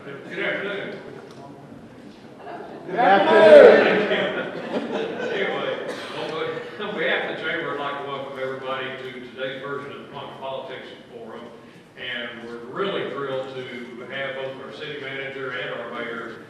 Good afternoon. Good afternoon. Anyway, on behalf of the Chamber, I'd like to welcome everybody to today's version of the Ponca Politics Forum. And we're really thrilled to have both our city manager and our mayor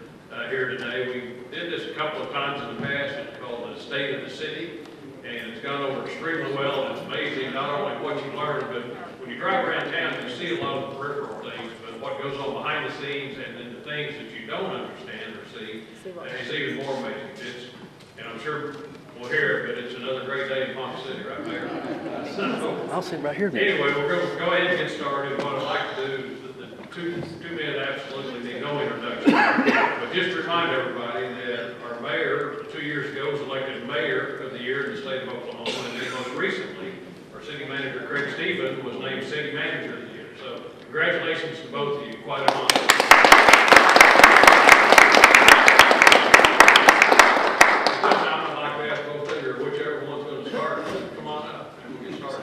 here today. We did this a couple of times in the past. It's called the State of the City. And it's gone over extremely well. And it's amazing not only what you learn, but when you drive around town, you see a lot of the peripheral things, but what goes on behind the scenes and then the things that you don't understand or see, it's even more amazing. And I'm sure we'll hear it, but it's another great day in Ponca City, right, Mayor? I'll sit right here. Anyway, we're going to go ahead and get started. What I'd like to do, the two men absolutely need no introduction, but just to remind everybody that our mayor, 2 years ago, was elected mayor of the year in the state of Oklahoma, and then most recently, our city manager, Craig Stephenson, was named city manager of the year. So congratulations to both of you. Quite an honor. I'd like to ask both of you, or whichever one's going to start, come on up and we'll get started.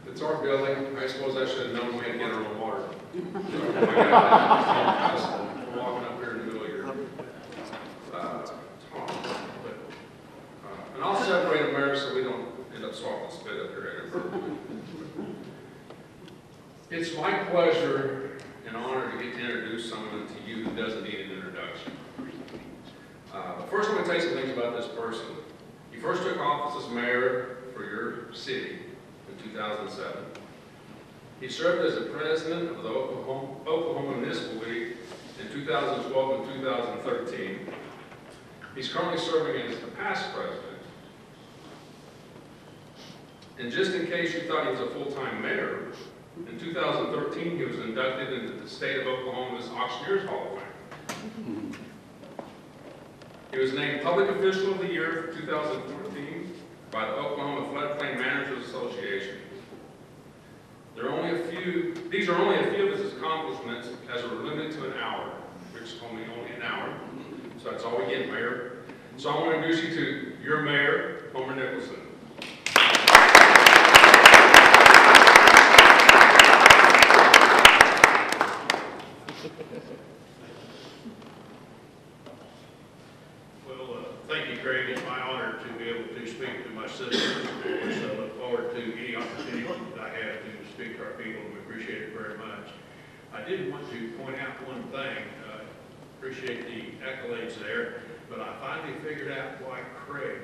It's our building. I suppose I should have known we had to get our own water. We're walking up here in the middle of your talk. And I'll separate them, Mayor, so we don't end up swapping spit up here. It's my pleasure and honor to get to introduce someone to you who doesn't need an introduction. First, I'm going to tell you some things about this person. He first took office as mayor for your city in 2007. He served as the president of the Oklahoma Municipal League in 2012 and 2013. He's currently serving as the past president. And just in case you thought he was a full-time mayor, in 2013 he was inducted into the state of Oklahoma's Auctioneers Hall of Fame. He was named Public Official of the Year for 2014 by the Oklahoma Floodplain Managers Association. These are only a few of his accomplishments, as we're limited to an hour, which is only an hour. So that's all we get, Mayor. So I want to introduce you to your mayor, Homer Nicholson. Well, thank you, Craig. It's my honor to be able to speak to my citizens. So I look forward to any opportunity that I have to speak to our people, and we appreciate it very much. I did want to point out one thing. Appreciate the accolades there, but I finally figured out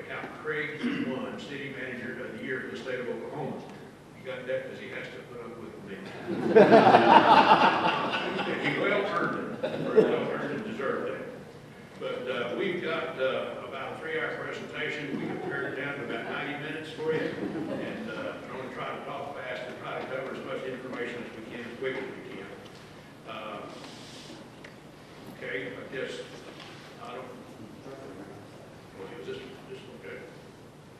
how Craig won City Manager of the Year for the state of Oklahoma. He got that because he has to put up with me. He well earned it. Well earned and deserved it. But we've got about a 3-hour presentation. We can pare it down to about 90 minutes for you. And I'm going to try to talk fast and try to cover as much information as we can, as quickly as we can. Okay, I guess, I don't, well, is this okay?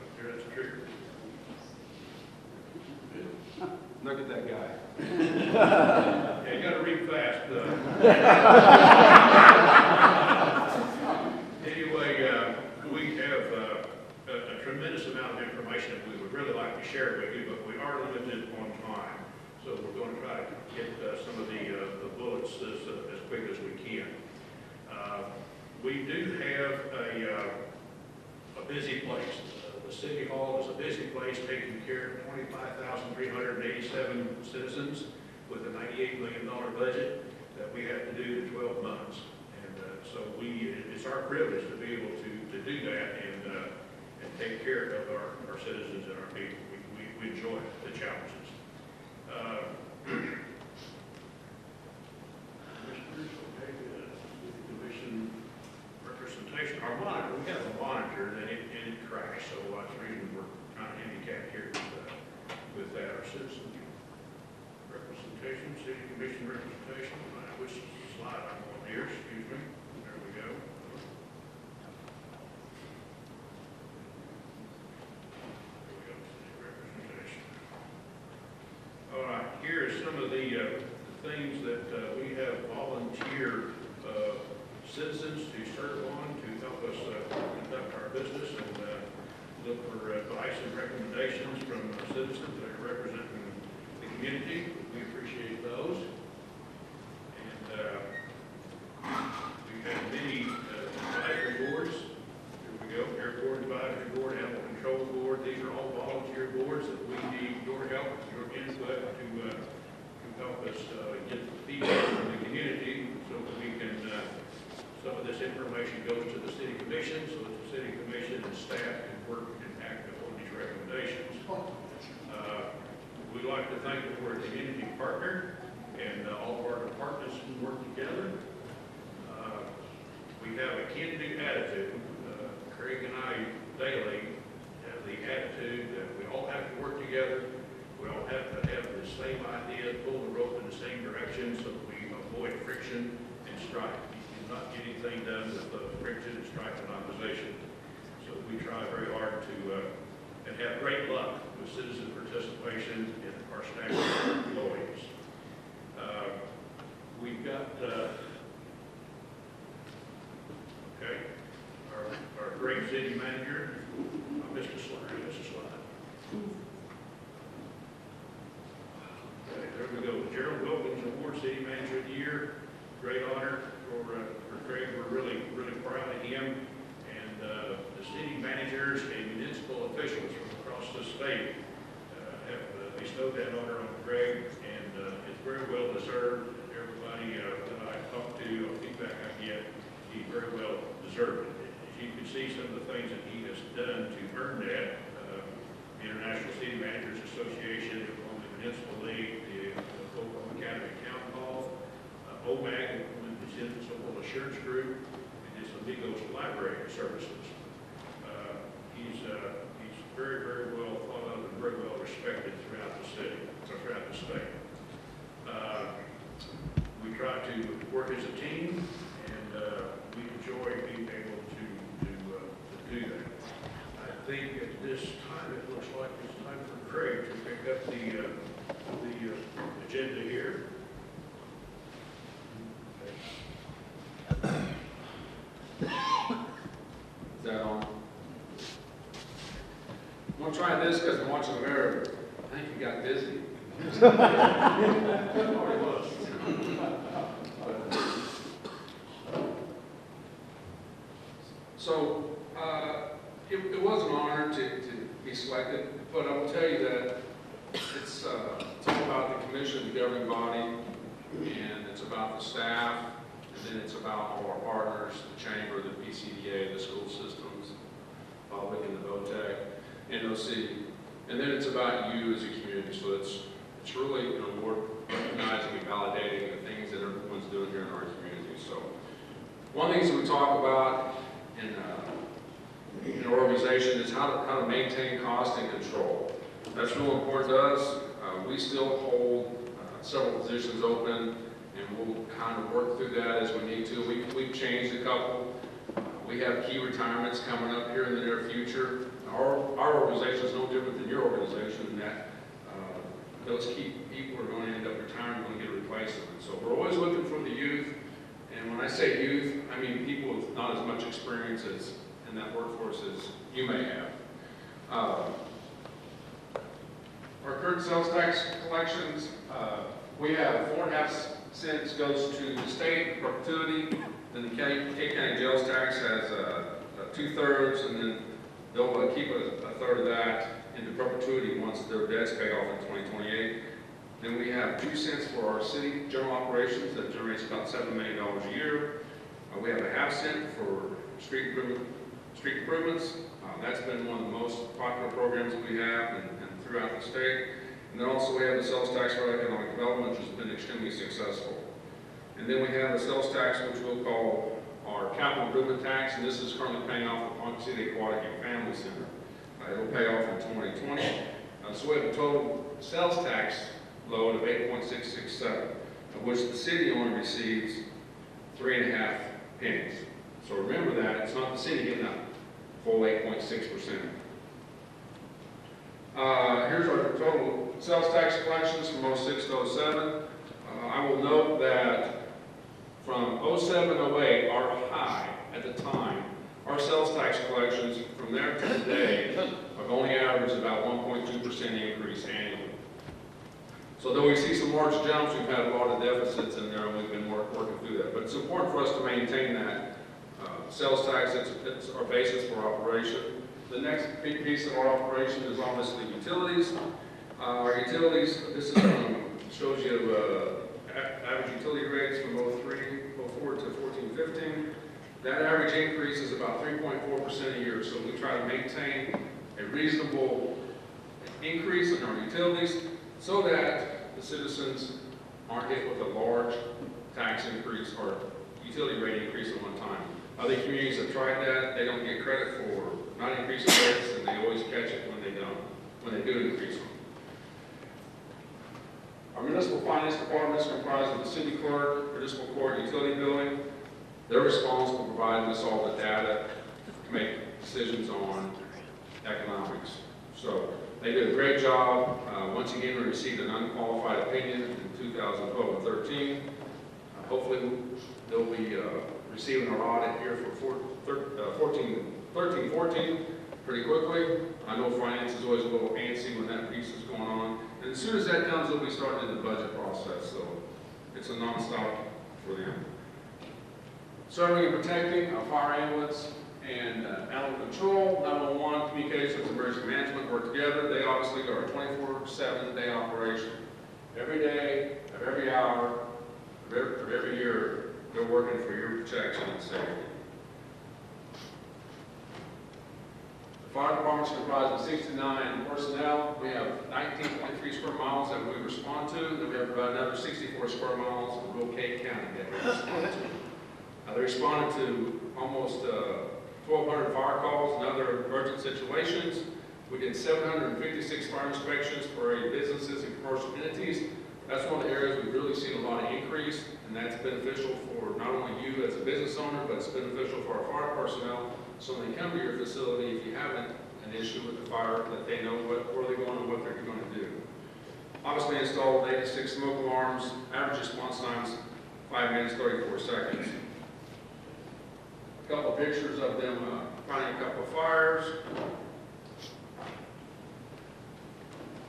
Up there, that's a trigger. Look at that guy. Yeah, you got to read fast. Anyway, we have a tremendous amount of information that we would really like to share with you, but we are limited on time. So we're going to try to get some of the bullets as quick as we can. We do have a busy place. The City Hall is a busy place taking care of 25,387 citizens with a $98 million budget that we have to do in 12 months. And so it's our privilege to be able to do that and take care of our citizens and our people. We enjoy the challenges. Commission representation. Our monitor, we have a monitor and it crashed, so that's the reason we're kind of handicapped here with that. Our citizen representation, city commission representation. Which slide I'm on here? Excuse me. There we go. All right, here are some of the things that we have volunteer citizens to serve on to help us conduct our business and look for advice and recommendations from citizens that are representing the community. We appreciate those. And we've had many advisory boards. Here we go, Airport Advisory Board, Animal Control Board. These are all volunteer boards that we need your help, your input to help us get feedback from the community so that we can, some of this information goes to the city commission so that the city commission and staff can work and act upon these recommendations. We'd like to thank you for a community partner and all of our departments who work together. We have a can-do attitude. Craig and I daily have the attitude that we all have to work together. We all have to have the same idea, pull the rope in the same direction so that we avoid friction and strife. You cannot get anything done with friction and strife and opposition. So we try very hard to and have great luck with citizen participation in our staff and employees. We've got our great city manager, Mr. Slide. Mr. Slide. Okay, there we go. Gerald Wilkins Award, City Manager of the Year. Great honor for Craig. We're really proud of him. And the city managers and municipal officials from across the state have bestowed that honor on Craig, and it's very well deserved. Everybody that I talk to, feedback I get, he very well deserved it. As you can see, some of the things that he has done to earn that, the International City Managers Association, the Oklahoma Municipal League, the Oklahoma Academy Town Hall, OMAG, the Stephenson Assurance Group, and his Amigos Library Services. He's very well thought of and very well respected throughout the city, throughout the state. We try to work as a team, and we enjoy being able to do that. I think at this time it looks like it's time for Craig to pick up the agenda here. Is that on? I'm going to try this because I'm watching America. I think you got busy. Already was. So, it was an honor to be selected, but I will tell you that it's all about the commission, the governing body, and it's about the staff, and then it's about all our partners, the chamber, the PCDA, the school systems, public and the VOTEC, NOC, and then it's about you as a community. So it's really an award recognizing and validating the things that everyone's doing here in our community. So one of the things that we talk about in our organization is how to maintain cost and control. That's real important to us. We still hold several positions open, and we'll kind of work through that as we need to. We've changed a couple. We have key retirements coming up here in the near future. Our organization is no different than your organization in that those key people are going to end up retiring, going to get a replacement. So we're always looking for the youth. And when I say youth, I mean people with not as much experience as in that workforce as you may have. Our current sales tax collections, we have 4.5 cents goes to the state, perpetuity, then the K County Jails tax has 2/3, and then they'll keep a third of that into perpetuity once their debt's paid off in 2028. Then we have 2 cents for our city general operations that generates about $7 million a year. We have a 1/2 cent for street improvements. That's been one of the most popular programs that we have and throughout the state. And then also we have the sales tax for economic development, which has been extremely successful. And then we have the sales tax, which we'll call our capital improvement tax, and this is currently paying off the Ponca City Aquatic and Family Center. It'll pay off in 2020. So we have a total sales tax load of 8.667, of which the city only receives 3.5 pennies. So remember that, it's not the city getting that full 8.6%. Here's our total sales tax collections from 06 to 07. I will note that from 07-08, our high at the time, our sales tax collections from there to today have only averaged about 1.2% increase annually. So though we see some large jumps, we've had a lot of deficits in there, and we've been working through that. But it's important for us to maintain that. Sales tax, it's our basis for operation. The next big piece of our operation is obviously utilities. Our utilities, this is, shows you average utility rates from 04 to 14-15. That average increase is about 3.4% a year. So we try to maintain a reasonable increase in our utilities so that the citizens aren't hit with a large tax increase or utility rate increase at one time. Other communities have tried that. They don't get credit for not increasing rates, and they always catch it when they do increase them. Our municipal finance department is comprised of the city clerk, municipal court, utility billing. They're responsible for providing us all the data to make decisions on economics. So they did a great job. Once again, we received an unqualified opinion in 2012 and 13. Hopefully, they'll be receiving our audit here for 13-14 pretty quickly. I know finance is always a little antsy when that piece is going on. And as soon as that comes, they'll be starting the budget process. So it's a nonstop for them. Serving and protecting our fire ambulance and animal control, 911, communications, emergency management work together. They obviously are a 24/7 day operation. Every day, of every hour, of every year, they're working for your protection and safety. The fire department is comprised of 69 personnel. We have 19.3 square miles that we respond to. Then we have about another 64 square miles in rural Kane County that we respond to. They responded to almost 1,200 fire calls and other emergent situations. We did 756 fire inspections for our businesses and commercial entities. That's one of the areas we've really seen a lot of increase, and that's beneficial for not only you as a business owner, but it's beneficial for our fire personnel. So when they come to your facility, if you have an issue with the fire, that they know where they're going and what they're going to do. Obviously installed 86 smoke alarms, average response times 5 minutes, 34 seconds. A couple of pictures of them finding a couple of fires.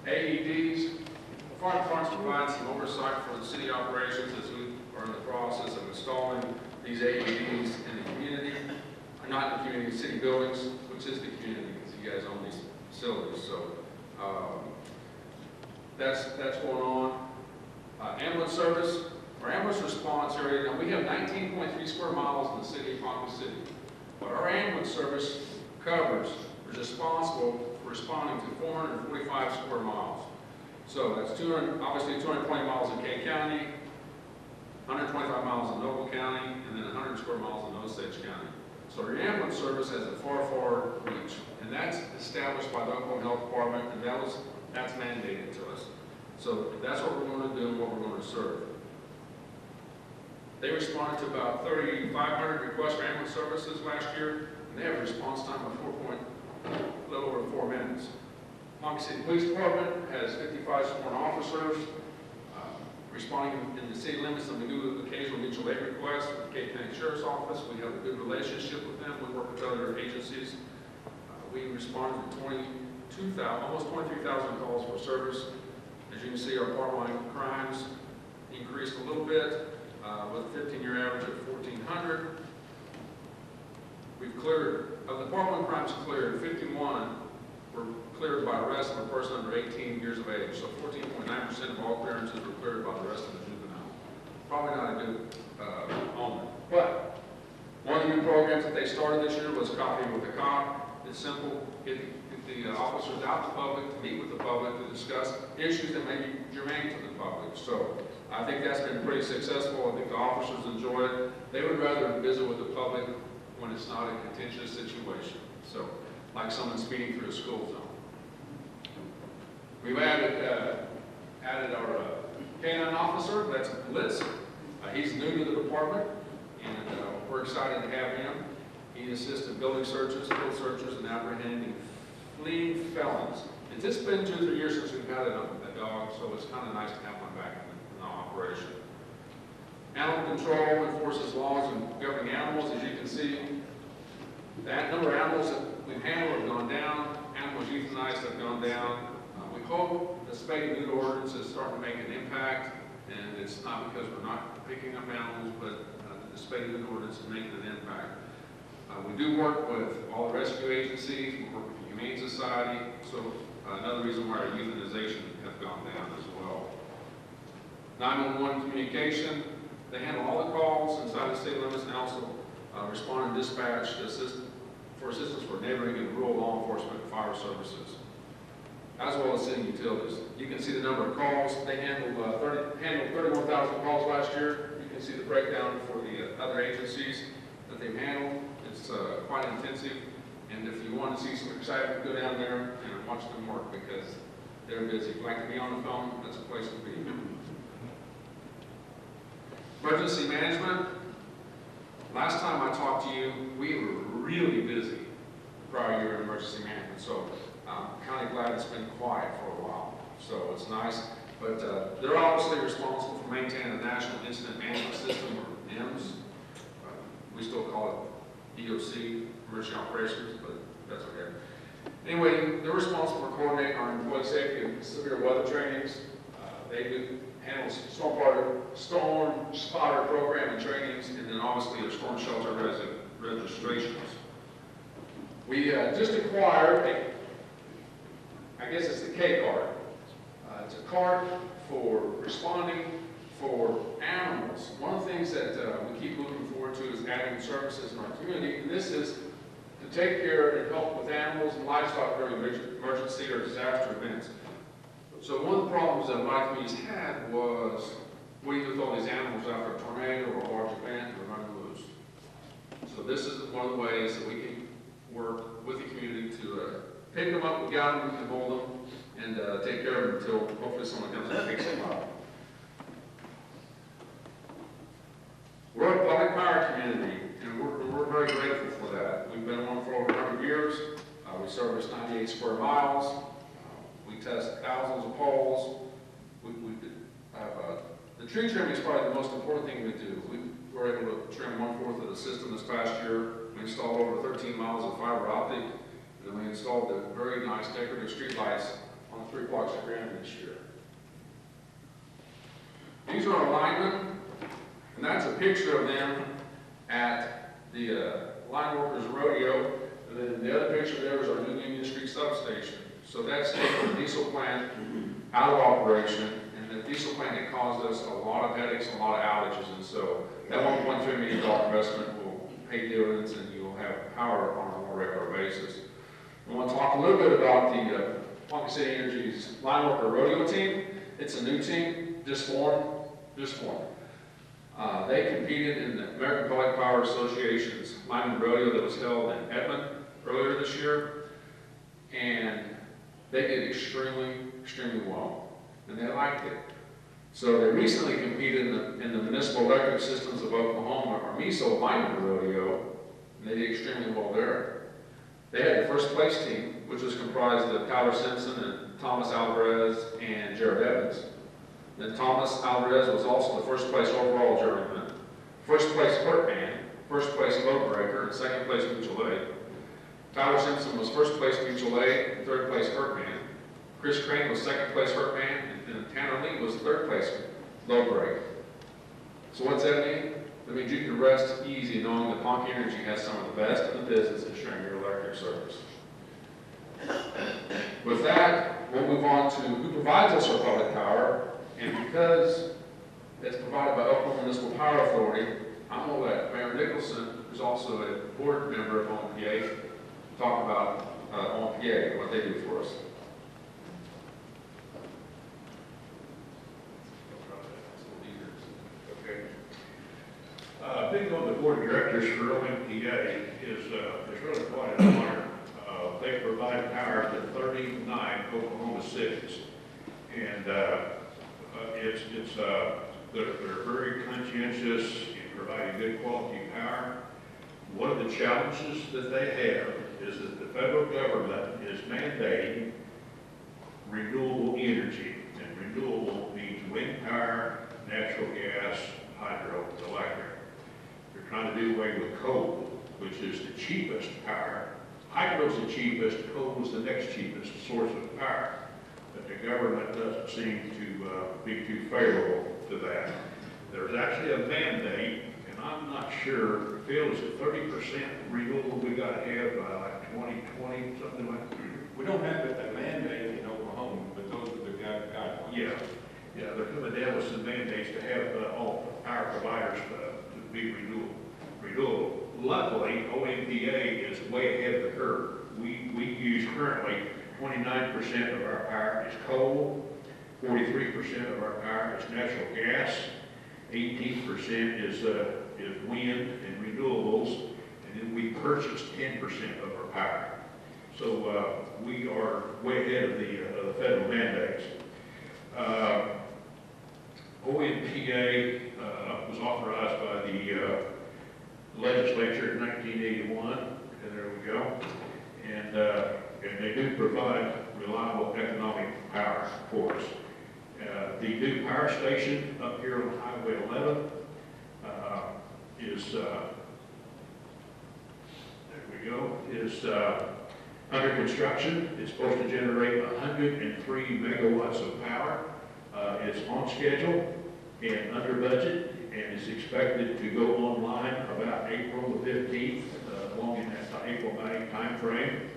AEDs. The fire department provides some oversight for the city operations as we are in the process of installing these AEDs in the community, or not in the community, city buildings, which is the community, because you guys own these facilities. So that's going on. Ambulance service. Our ambulance response area, now we have 19.3 square miles in the city of Ponca City. But our ambulance service covers, is responsible for responding to 445 square miles. So that's obviously 220 miles in Kane County, 125 miles in Noble County, and then 100 square miles in Osage County. So our ambulance service has a far reach. And that's established by the Oklahoma Health Department, and that's mandated to us. So that's what we're going to do and what we're going to serve. They responded to about 3,500 requests for ambulance services last year, and they have a response time of a little over 4 minutes. Ponca City Police Department has 55 sworn officers responding in the city limits, and we do occasional mutual aid requests with the Kane County Sheriff's Office. We have a good relationship with them. We work with other agencies. We responded to almost 23,000 calls for service. As you can see, our part-line crimes increased a little bit. With a 15-year average of 1,400. We've cleared, of the part-1 crimes cleared, 51 were cleared by arrest of a person under 18 years of age. So 14.9% of all clearances were cleared by the arrest of a juvenile. Probably not a good omen. But one of the new programs that they started this year was Coffee with a Cop. It's simple. Get the officers out to the public, to meet with the public, to discuss issues that may be germane to the public. So I think that's been pretty successful. I think the officers enjoy it. They would rather visit with the public when it's not a contentious situation. So, like someone speeding through a school zone. We've added our canine officer, that's Blitz. He's new to the department, and we're excited to have him. He assists in building searches, field searches, and apprehending fleeing felons. It's just been 2 or 3 years since we've had a dog, so it's kind of nice to have one back in the operation. Animal control enforces laws and governing animals. As you can see, the number of animals that we've handled have gone down. Animals euthanized have gone down. We've hope the spay and neuter ordinance is starting to make an impact, and it's not because we're not picking up animals, but the spay and neuter ordinance is making an impact. We do work with all the rescue agencies, we work with the Humane Society, so another reason why our euthanization has gone down as well. 911 communication, they handle all the calls inside the state limits and also respond and dispatch for assistance for neighboring and rural law enforcement and fire services, as well as city utilities. You can see the number of calls. They handled 31,000 calls last year. You can see the breakdown for the other agencies that they've handled. It's quite intensive, and if you want to see some excitement, go down there and watch them work because they're busy. If you like to be on the phone, that's a place to be. Emergency management. Last time I talked to you, we were really busy the prior year in emergency management, so I'm kind of glad it's been quiet for a while. So it's nice, but they're obviously responsible for maintaining the National Incident Management System, or NIMS. We still call it EOC, Emergency Operations, but that's okay. Anyway, they're responsible for coordinating our employee safety and severe weather trainings. They do handle storm spotter program and trainings, and then obviously the storm shelter registrations. We just acquired I guess it's the K card. It's a card for responding for animals. One of the things that we keep looking forward to is adding services in our community, and this is to take care and help with animals and livestock during emergency or disaster events. So one of the problems that my communities had was, what do you do with all these animals after a tornado or a large event or running loose? So this is one of the ways that we can work with the community to pick them up, we got them, we can hold them, and take care of them until hopefully someone comes and picks them up. We're a public power community, and we're very grateful for that. We've been on for over 100 years. We service 98 square miles. We test thousands of poles. The tree trimming is probably the most important thing we do. We were able to trim 1/4 of the system this past year. We installed over 13 miles of fiber optic, and then we installed the very nice decorative street lights on the 3 blocks of Grand this year. These are our linemen, and that's a picture of them at the line workers rodeo. And then the other picture there is our new Union Street substation. So that's taking the diesel plant out of operation, and the diesel plant had caused us a lot of headaches and a lot of outages, and so that $1.3 million investment will pay dividends, and you'll have power on a more regular basis. I want to talk a little bit about the Ponca City Energy's line worker rodeo team. It's a new team, just formed. They competed in the American Public Power Association's lineman rodeo that was held in Edmond earlier this year, and they did extremely well, and they liked it. So they recently competed in the Municipal Electric Systems of Oklahoma, or MISO lineman rodeo, and they did extremely well there. They had the first place team, which was comprised of Tyler Simpson and Thomas Alvarez and Jared Evans. Then Thomas Alvarez was also the first place overall journeyman, first place hurt man, first place load breaker, and second place mutual aid. Tyler Simpson was first place mutual aid and third place hurt man. Chris Crane was second place hurt man, and Tanner Lee was third place load break. So what's that mean? That means you can rest easy knowing that Ponca Energy has some of the best in the business in sharing your electric service. With that, we'll move on to who provides us our public power, and because it's provided by Oklahoma Municipal Power Authority, I'm going to let Mayor Nicholson, who's also a board member of OMPA, talk about OMPA and what they do for us. Being on the board of directors for OMPA is really quite an honor. They provide power to 39 Oklahoma cities, and they're very conscientious in providing good quality power. One of the challenges that they have is that the federal government is mandating renewable energy, and renewable means wind power, natural gas, hydroelectric. They're trying to do away with coal, which is the cheapest power. Hydro is the cheapest, coal is the next cheapest source of power. but the government doesn't seem to be too favorable to that. There's actually a mandate, and I'm not sure, Phil, is it 30% renewable we got to have by like 2020, something like that? We don't have a mandate in Oklahoma, but those are the guidelines. Yeah, they're coming down with some mandates to have all power providers to be renewable. Luckily, OMPA is way ahead of the curve. We use currently 29% of our power is coal, 43% of our power is natural gas, 18% is wind and renewables, and then we purchase 10% of our power. So we are way ahead of the federal mandates. OMPA was authorized by the legislature in 1981, and there we go. And they do provide reliable economic power for us. The new power station up here on Highway 11 is under construction. It's supposed to generate 103 megawatts of power. It's on schedule and under budget, and is expected to go online about April the 15th, along in that April-May time frame.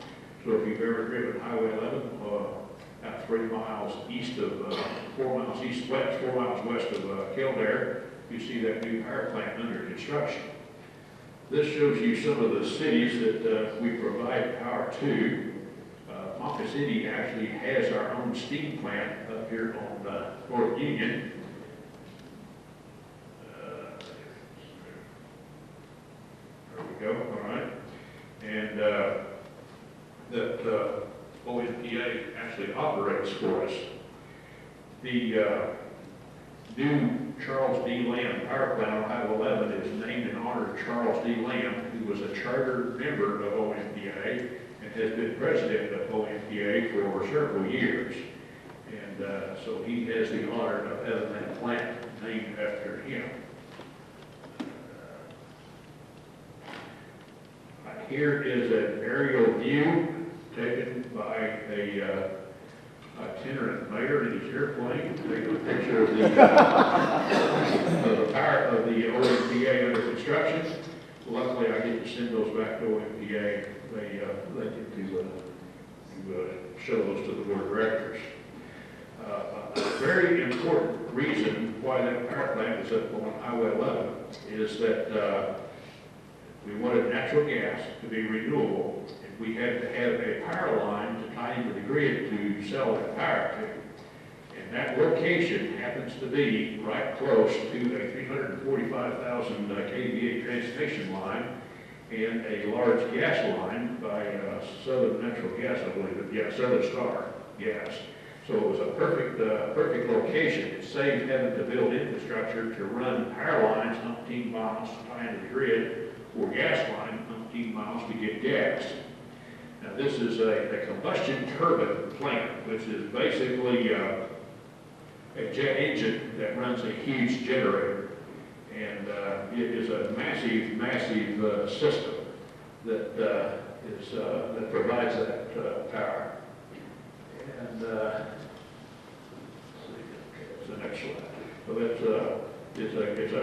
So if you've ever driven Highway 11, about 3 miles east of, 4 miles east-west, 4 miles west of Kildare, you see that new power plant under construction. This shows you some of the cities that we provide power to. Ponca City actually has our own steam plant up here on North Union. There we go, all right. And that OMPA actually operates for us. The new Charles D. Lamb power plant on Highway 11 is named in honor of Charles D. Lamb, who was a charter member of OMPA and has been president of OMPA for several years. And so he has the honor of having that plant named after him. Here is an aerial view taken by a itinerant mayor in his airplane, taking a picture of the power of the OMPA under construction. Luckily, I get to send those back to OMPA. They get to show those to the board of directors. A very important reason why that power plant is up on Highway 11 is that we wanted natural gas to be renewable. If we had to have a power line to tie into the grid to sell that power to. And that location happens to be right close to a 345,000 kVA transmission line and a large gas line by Southern Natural Gas, I believe. Yeah, Southern Star Gas. So it was a perfect location. It saved having to build infrastructure to run power lines umpteen miles to tie into the grid, or gas line umpteen miles to get gas. Now this is a combustion turbine plant, which is basically a jet engine that runs a huge generator. And it is a massive system that that provides that power. And let's see, it's the next slide. So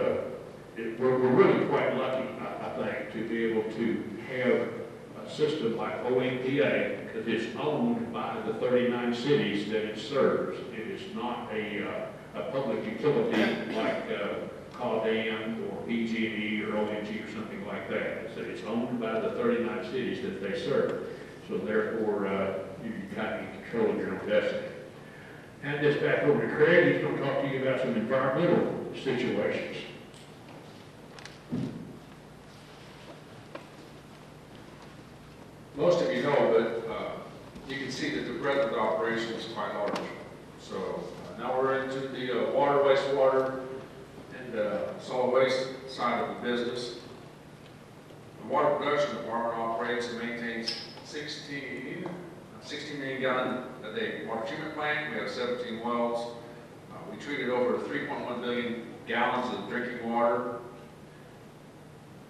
we're really quite lucky, I think, to be able to have a system like OMPA, because it's owned by the 39 cities that it serves. It is not a public utility like CalDan or PG&E or ONG or something like that. It's owned by the 39 cities that they serve. So therefore, you kind of in control of your own destiny. And this back over to Craig. He's going to talk to you about some environmental situations. Most of you know, but you can see that the breadth of the operation is quite large. So now we're into the water, wastewater, and solid waste side of the business. The water production department operates and maintains 16 million gallon a day water treatment plant. We have 17 wells. We treated over 3.1 billion gallons of drinking water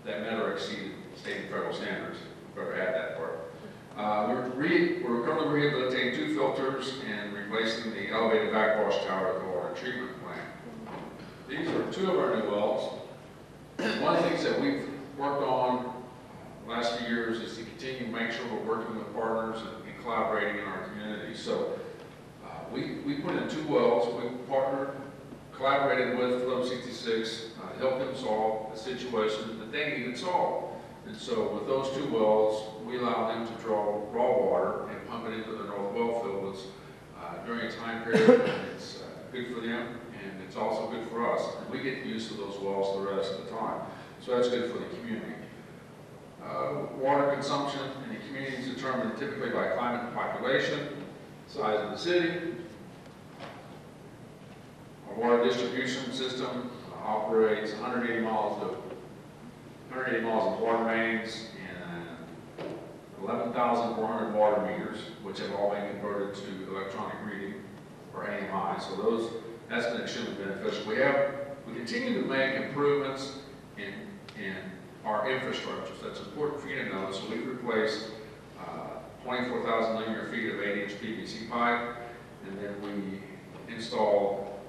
that met or exceeded state and federal standards. We've ever had that part. We're currently rehabilitating 2 filters and replacing the elevated backwash tower at the water treatment plant. These are 2 of our new wells. One of the things that we've worked on last few years is to continue to make sure we're working with partners and collaborating in our community. So we put in 2 wells. We partnered, collaborated with Phillips 66 to help them solve a situation that they needed solved. And so with those 2 wells, we allow them to draw raw water and pump it into the north well field during a time period. It's good for them, and it's also good for us. And we get use of those wells the rest of the time. So that's good for the community. Water consumption in the community is determined typically by climate and population, size of the city. Our water distribution system operates 180 miles of water mains and 11,400 water meters, which have all been converted to electronic reading, or AMI. So that's been extremely beneficial. We continue to make improvements in our infrastructure. So that's important for you to know. So we've replaced 24,000 linear feet of 8-inch PVC pipe, and then we installed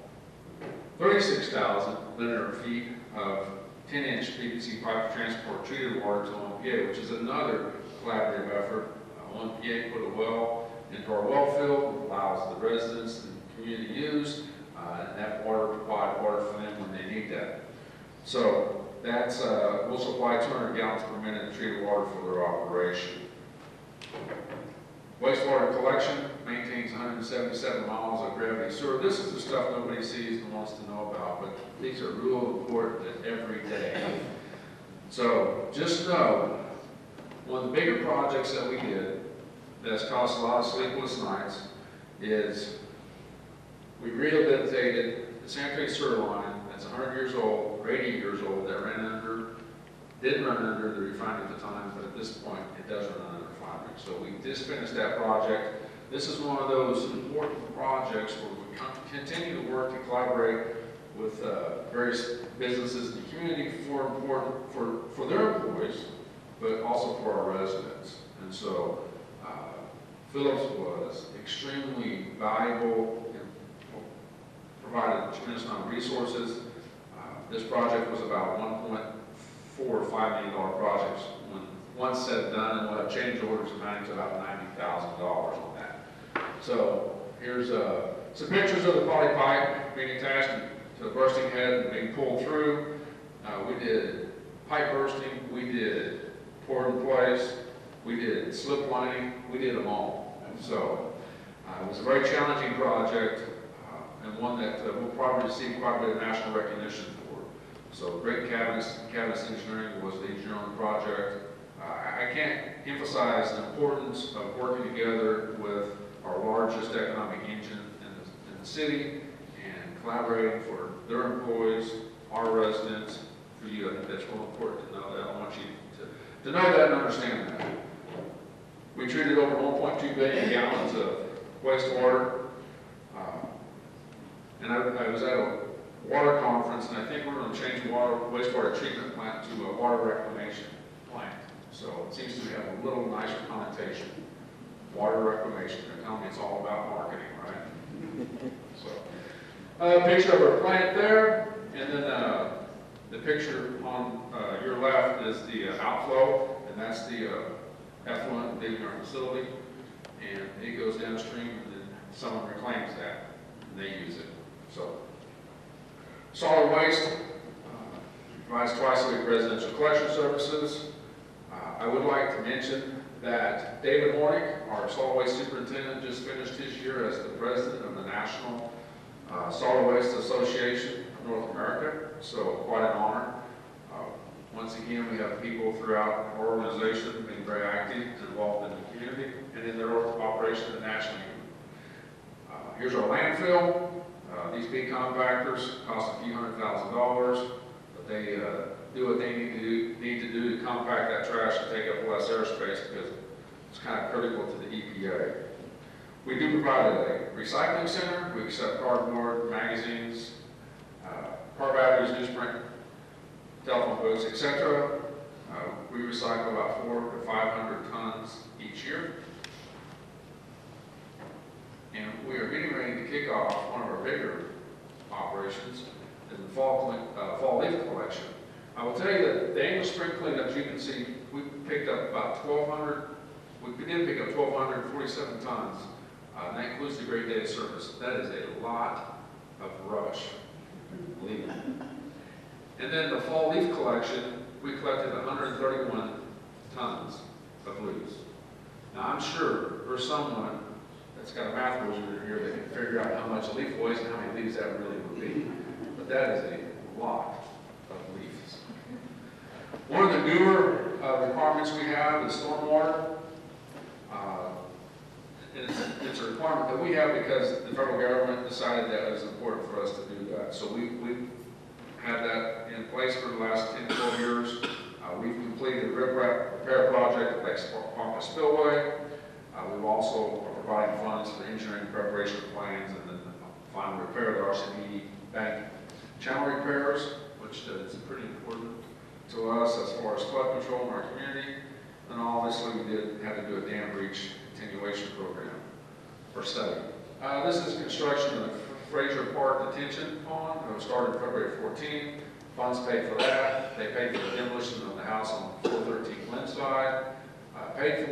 36,000 linear feet of 10-inch PVC pipe to transport treated water to OMPA, which is another collaborative effort. OMPA put a well into our well field, allows the residents and community to use, and that water provide water for them when they need that. So that's, we'll supply 200 gallons per minute of treated water for their operation. Wastewater collection maintains 177 miles of gravity sewer. This is the stuff nobody sees and wants to know about, but these are real important every day. So just know, one of the bigger projects that we did that's cost a lot of sleepless nights is we rehabilitated the sanitary sewer line that's 100 years old, or 80 years old, that didn't run under the refinery at the time, but at this point it does run under the refinery. So we just finished that project. This is one of those important projects where we continue to work to collaborate with various businesses in the community for their employees, but also for our residents. And so Phillips was extremely valuable and provided a tremendous amount of resources. This project was about $1.4 or $5 million projects. When once said and done, and we'll have change orders amounting to about $90,000 on that. So here's some pictures of the poly pipe being attached to the bursting head and being pulled through. We did pipe bursting, we did poured in place, we did slip lining, we did them all. And so it was a very challenging project and one that we'll probably receive quite a bit of national recognition for. So great Cabinets Engineering was the engineer on the project. I can't emphasize the importance of working together with our largest economic engine in the city and collaborating for their employees, our residents, for you. I think that's real important to know that. I want you to know that and understand that. We treated over 1.2 billion gallons of wastewater. And I was at a water conference, and I think we're going to change the wastewater treatment plant to a water reclamation plant. So it seems to have a little nicer connotation. Water reclamation. They're telling me it's all about marketing, right? So, a picture of our plant there, and then the picture on your left is the outflow, and that's the effluent leaving our facility, and it goes downstream, and then someone reclaims that, and they use it. So, solid waste provides twice a week residential collection services. I would like to mention that David Hornick, our solid waste superintendent, just finished his year as the president of the National Solid Waste Association of North America, so quite an honor. Once again, we have people throughout our organization being very active and involved in the community and in their operation nationally. Here's our landfill. These big compactors cost a few $100,000, but they do what they need to do to compact that trash and take up less airspace because it's kind of critical to the EPA. We do provide a recycling center. We accept cardboard, magazines, car batteries, newsprint, telephone books, etc. We recycle about 400 to 500 tons each year. And we are getting ready to kick off one of our bigger operations in the fall leaf collection. I will tell you that the annual spring cleanup, as you can see, we picked up about 1,200, we did pick up 1,247 tons. And that includes the Great Day of Service. That is a lot of rubbish, believe me. And then the fall leaf collection, we collected 131 tons of leaves. Now I'm sure there's someone that's got a math wizard here that can figure out how much a leaf weighs and how many leaves that really would be. But that is a lot of leaves. One of the newer requirements we have is stormwater. It's a requirement that we have because the federal government decided that it was important for us to do that. So we have that in place for the last 10, 12 years. We've completed a riprap repair project at Ponca Spillway. We've also providing funds for engineering preparation plans and then the final repair of the RCB bank channel repairs, which is pretty important to us as far as flood control in our community. And obviously we did have to do a dam breach continuation program for study. This is construction of the Fraser Park Detention Pond. It was started February 14. Funds paid for that. They paid for the demolition of the house on 413 Glenside. Paid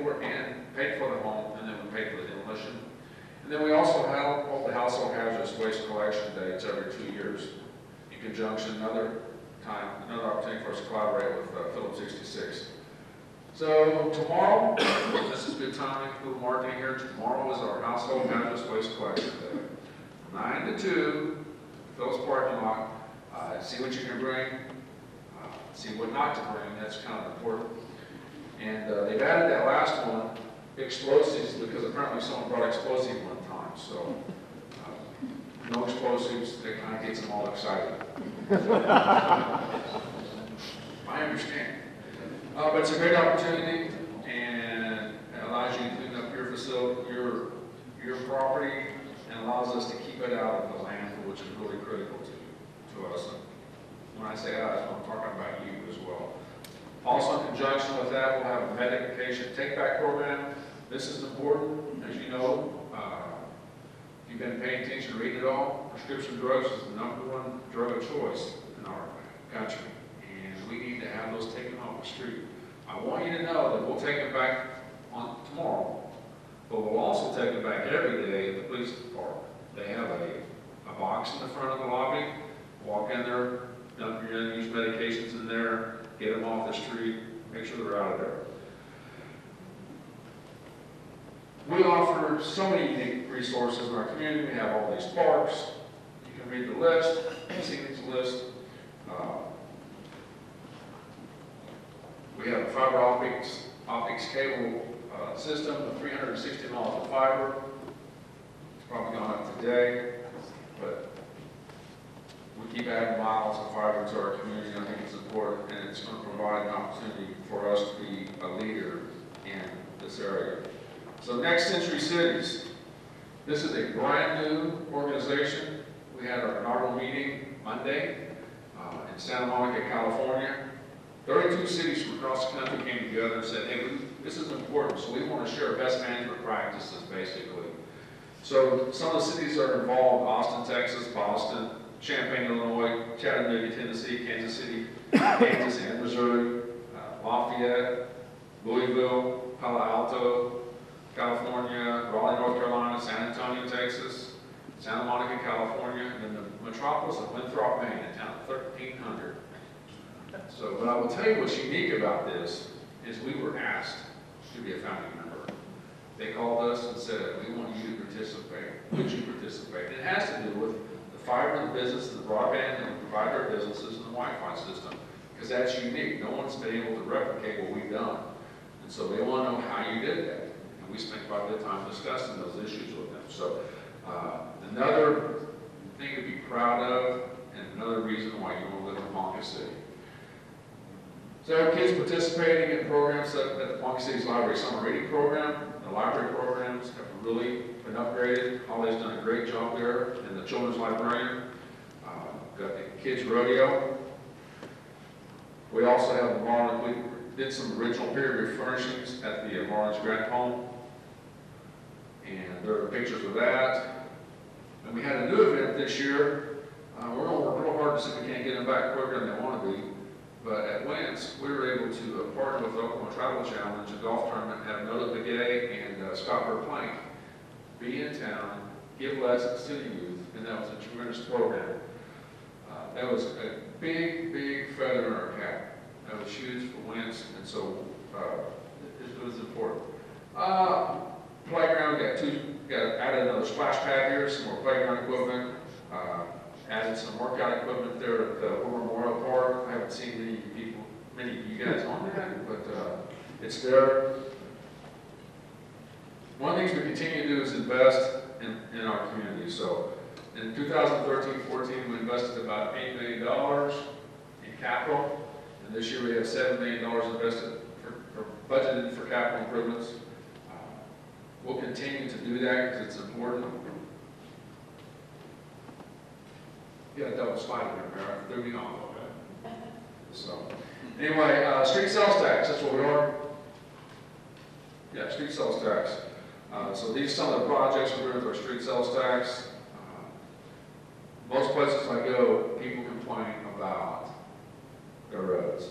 for the home, and then we paid for the demolition. And then we also hold the household hazardous waste collection dates every 2 years. In conjunction, another opportunity for us to collaborate with Phillips 66. So tomorrow, this is good timing, little marketing here. Tomorrow is our household hazardous waste collection day. 9 to 2, Phillips parking lot. See what you can bring, see what not to bring, that's kind of important. And they've added that last one, explosives, because apparently someone brought explosives one time. So no explosives, it kind of gets them all excited. I understand. But it's a great opportunity, and it allows you to clean up your facility, your property, and allows us to keep it out of the landfill, which is really critical to us. And when I say us, I'm talking about you as well. Also, in conjunction with that, we'll have a medication take-back program. This is important, as you know. If you've been paying attention, reading it all, prescription drugs is the #1 drug of choice in our country. And we need to have those taken off the street. I want you to know that we'll take them back on tomorrow, but we'll also take them back every day at the police department. They have a box in the front of the lobby. Walk in there, dump your unused medications in there, get them off the street, make sure they're out of there. We offer so many unique resources in our community. We have all these parks. You can read the list, see this list. We have a fiber optics cable system of 360 miles of fiber. It's probably gone up today, but we keep adding miles of fiber to our community. I think it's important, and it's going to provide an opportunity for us to be a leader in this area. So Next Century Cities. This is a brand new organization. We had our inaugural meeting Monday in Santa Monica, California. 32 cities from across the country came together and said, hey, this is important, so we want to share best management practices, basically. So some of the cities are involved: Austin, Texas, Boston, Champaign, Illinois, Chattanooga, Tennessee, Kansas City, Kansas and Missouri, Lafayette, Louisville, Palo Alto, California, Raleigh, North Carolina, San Antonio, Texas, Santa Monica, California, and then the metropolis of Winthrop, Maine, a town of 1,300. So, but I will tell you what's unique about this is we were asked to be a founding member. They called us and said, we want you to participate. Would you participate? And it has to do with the fiber, the business, the broadband that we provide our businesses, and the Wi-Fi system, because that's unique. No one's been able to replicate what we've done. And so they want to know how you did that. And we spent quite a bit of time discussing those issues with them. So another thing to be proud of, and another reason why you want to live in Ponca City. So our kids participating in programs at the Ponca City's Library Summer Reading Program. The library programs have really been upgraded. Holly's done a great job there, and the children's librarian. Got the kids rodeo. We also have the did some original period refurnishings at the Lawrence Grant home. And there are pictures of that. And we had a new event this year. We're going to work real hard to see if we can't get them back quicker than they want to be. But at Wentz, we were able to partner with the Oklahoma Travel Challenge, a golf tournament, have Noda Begay and Scott Plank be in town, give lessons to the youth, and that was a tremendous program. That was a big, big feather in our cap. That was huge for Wentz, and so it was important. Playground, got added another splash pad here, some more playground equipment, added some workout equipment there at the War Memorial Park. I haven't seen many of you guys on that, but it's there. One of the things we continue to do is invest in our community. So in 2013-14, we invested about $8 million in capital, and this year we have $7 million invested for budgeted for capital improvements. We'll continue to do that because it's important. Yeah, double slide in there, threw me off. Okay. So, anyway, street sales tax, that's what we are. Yeah, street sales tax. So these are some of the projects we're doing with our street sales tax. Most places I go, people complain about their roads.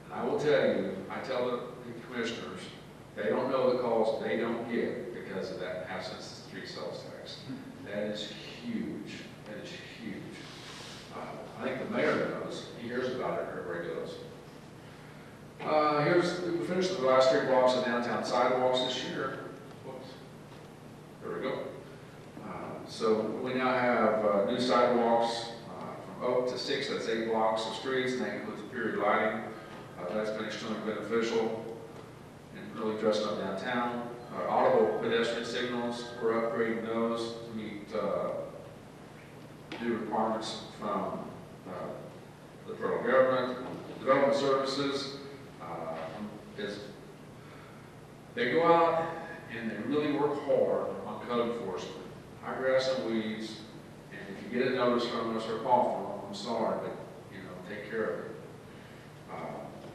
And I will tell you, I tell the commissioners, they don't know the calls they don't get because of that absence of street sales tax. That is huge. That is huge. I think the mayor knows. He hears about it everywhere he goes. We finished the last 3 blocks of downtown sidewalks this year. Whoops. There we go. So we now have new sidewalks from Oak to 6. That's 8 blocks of streets, and that includes period lighting. That's been extremely beneficial and really dressing up downtown. Audible pedestrian signals, we're upgrading those to meet new requirements from the federal government. Development services they go out and they really work hard on code enforcement. High grass and weeds, and if you get a notice from us or call from them, I'm sorry, but take care of it.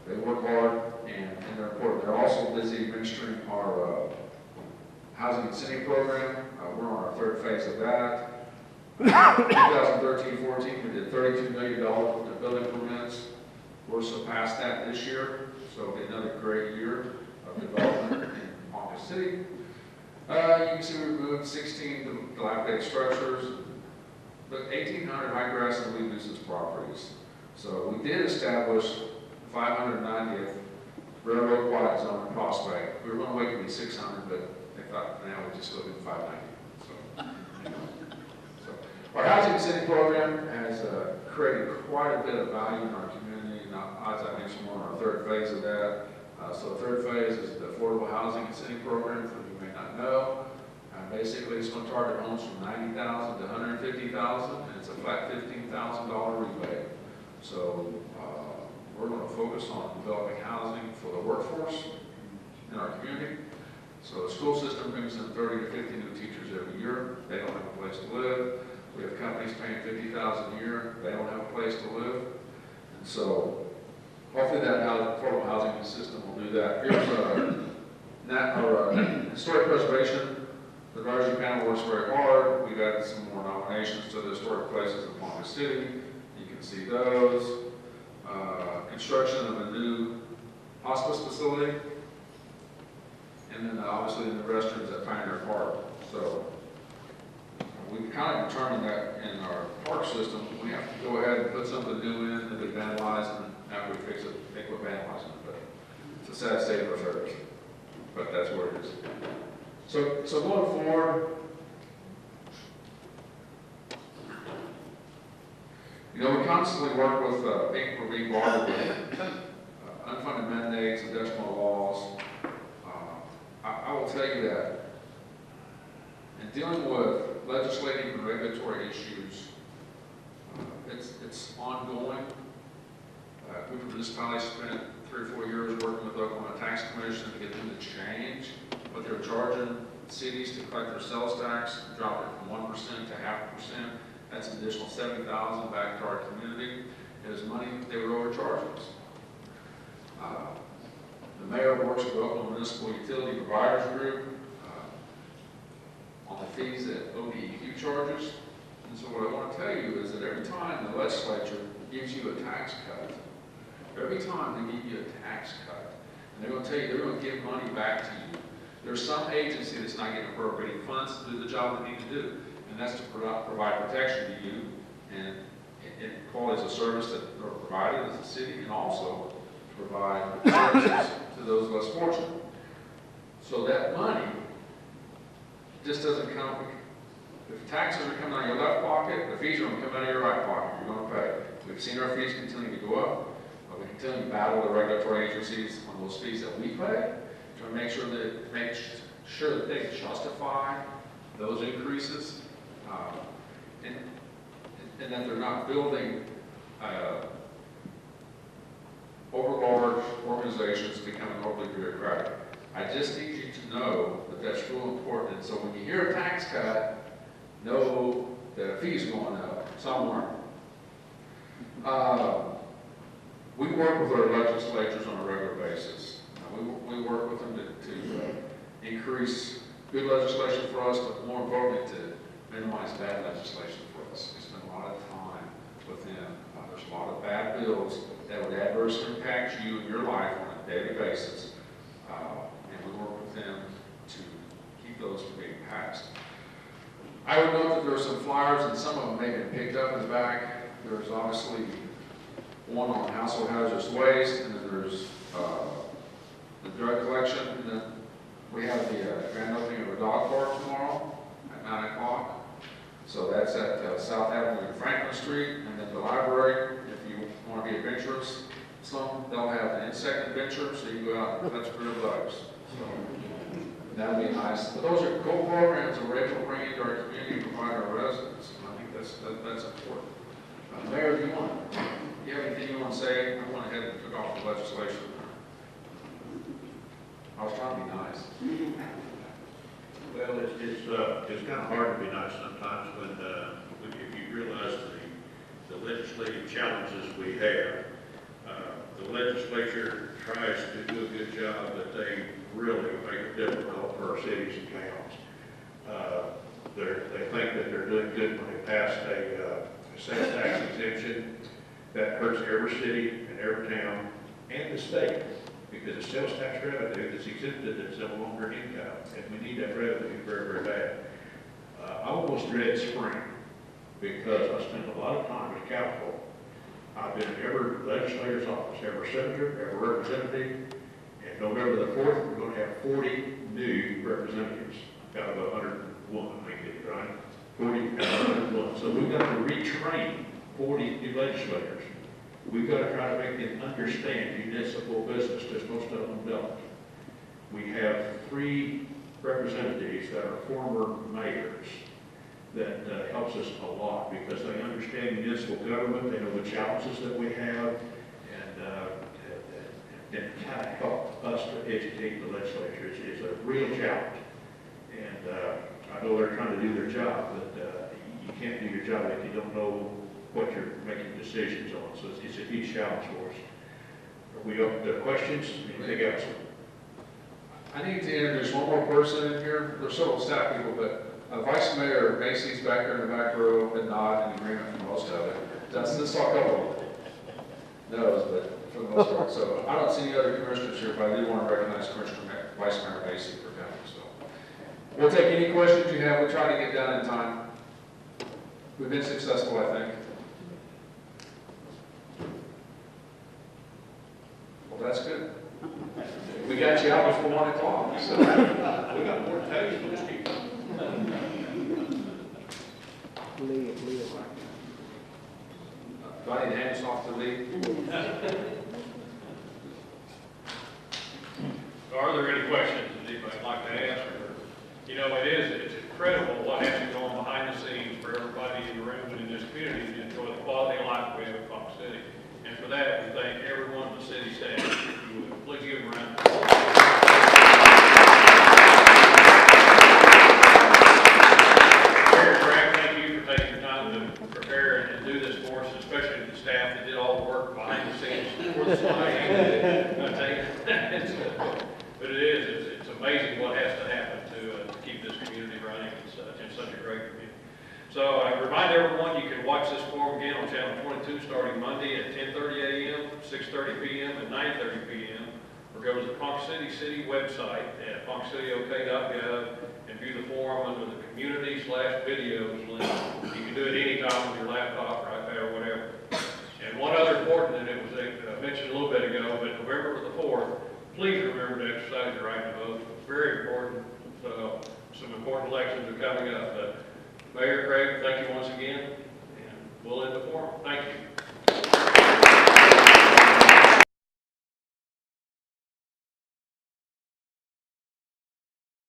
They work hard and they're important. They're also busy administering our housing incentive program. We're on our 3rd phase of that. 2013-14, we did $32 million worth of building permits. We're surpassed that this year, so it'll be another great year of development in Ponca City. You can see we removed 16 dilapidated structures, but 1,800 high grass and weed nuisance properties. So we did establish 590th Railroad Quiet Zone in Prospect. We were going to wait to be 600, but they thought, now we just go do 590. So our housing incentive program has created quite a bit of value in our community. Now, as I mentioned, we're on our 3rd phase of that. So the 3rd phase is the Affordable Housing Incentive Program, for you may not know. Basically, it's going to target homes from $90,000 to $150,000, and it's a flat $15,000 rebate. So we're going to focus on developing housing for the workforce in our community. So the school system brings in 30 to 50 new teachers every year. They don't have a place to live. We have companies paying $50,000 a year. They don't have a place to live. And so hopefully that affordable housing system will do that. Here's our historic preservation. The advisory panel works very hard. We've added some more nominations to the historic places in Ponca City. You can see those. Construction of a new hospice facility. And then obviously the restrooms at Pioneer Park. So we've kind of determined that in our park system, we have to go ahead and put something new in that we vandalize, and after we fix it, I think we're vandalizing it. But it's a sad state of affairs. But that's where it is. So going forward, we constantly work with, we're being bothered with unfunded mandates and decimal laws. I will tell you that in dealing with legislative and regulatory issues, it's ongoing. We municipalities spent 3 or 4 years working with the Oklahoma Tax Commission to get them to change what they're charging cities to collect their sales tax, drop it from 1% to 0.5%. That's an additional $70,000 back to our community. It is money they were overcharging us. The mayor works with the Oklahoma Municipal Utility Providers Group on the fees that ODEQ charges. And so what I want to tell you is that every time the legislature gives you a tax cut, every time they give you a tax cut, and they're going to tell you they're going to give money back to you, there's some agency that's not getting appropriated funds to do the job they need to do, and that's to provide protection to you and quality of service that are provided as a city, and also to provide services to those less fortunate. So that money just doesn't come. If taxes are coming out of your left pocket, the fees are going to come out of your right pocket. You're going to pay. We've seen our fees continue to go up, but we continue to battle the regulatory agencies on those fees that we pay to make sure that they justify those increases, and that they're not building overlarge organizations becoming overly bureaucratic. I just need you to know that that's real important. And so when you hear a tax cut, know that a fee's going up somewhere. We work with our legislatures on a regular basis. We work with them to increase good legislation for us, but more importantly to minimize bad legislation for us. We spend a lot of time with them. There's a lot of bad bills that would adversely impact you and your life on a daily basis. And we work with them to keep those from being passed. I would note that there are some flyers, and some of them may have been picked up in the back. There's obviously one on household hazardous waste, and then there's the drug collection, and then we have the grand opening of a dog park tomorrow at 9 o'clock. So that's at South Avenue and Franklin Street, and then the library, if you want to be adventurous, they'll have an insect adventure, so you can go out and catch bird bugs. So that'll be nice. But those are cool programs that we're able to bring into our community and provide our residents, and I think that's important. Mayor, do you have anything you want to say? I went ahead and took off the legislation. I was trying to be nice. Well, it's kind of hard to be nice sometimes when if you realize the legislative challenges we have. The legislature tries to do a good job, but they really make it difficult for our cities and towns. They think that they're doing good when they pass a sales tax exemption that hurts every city and every town and the state, because the sales tax revenue that's exempted is no longer income, and we need that revenue very, very bad. I almost dread spring because I spend a lot of time in the Capitol. I've been in every legislator's office, every senator, every representative. And November the 4th, we're going to have 40 new representatives out of 101, I think it's right? 40 out of 101. So we've got to retrain 40 new legislators. We've got to try to make them understand municipal business, because most of them don't. We have 3 representatives that are former mayors that helps us a lot, because they understand municipal government, they know the challenges that we have, and kind of help us to educate the legislature. It's a real challenge. And I know they're trying to do their job, but you can't do your job if you don't know what you're making decisions on. So it's a huge challenge for us. Are we open to questions? Anything else? I need to introduce one more person in here. There's several staff people, but Vice Mayor Macy's back there in the back row and nod in agreement for most of it. That's this all couple knows, but for the most part. So I don't see any other commissioners here, but I do want to recognize Vice Mayor Macy for coming. So we'll take any questions you have. We'll try to get done in time. We've been successful, I think. Well, that's good. We got you out before 1 o'clock. So We got more tags than this people. Do I need to hand this off to Lee? Are there any questions that anybody would like to ask? You know, it's incredible what has to go on behind the scenes for everybody in the room and in this community to enjoy the quality of life we have in Ponca City. And for that, we thank everyone in the city staff. If you would, please give them a round of applause. Thank you for taking the time to prepare and do this for us, especially the staff that did all the work behind the scenes for the slide. But it is, it's amazing what has to happen to keep this community running in such a great community. So I remind everyone, you can watch this forum again on Channel 22 starting Monday at 10:30 a.m., 6:30 p.m., and 9:30 p.m. Or go to the Ponca City website at poncacityak.gov and view the forum under the community/videos link. You can do it anytime with your laptop or iPad or whatever. And one other important, and it was mentioned a little bit ago, but November the 4th, please remember to exercise your right to vote. It's very important. So some important elections are coming up. Mayor Craig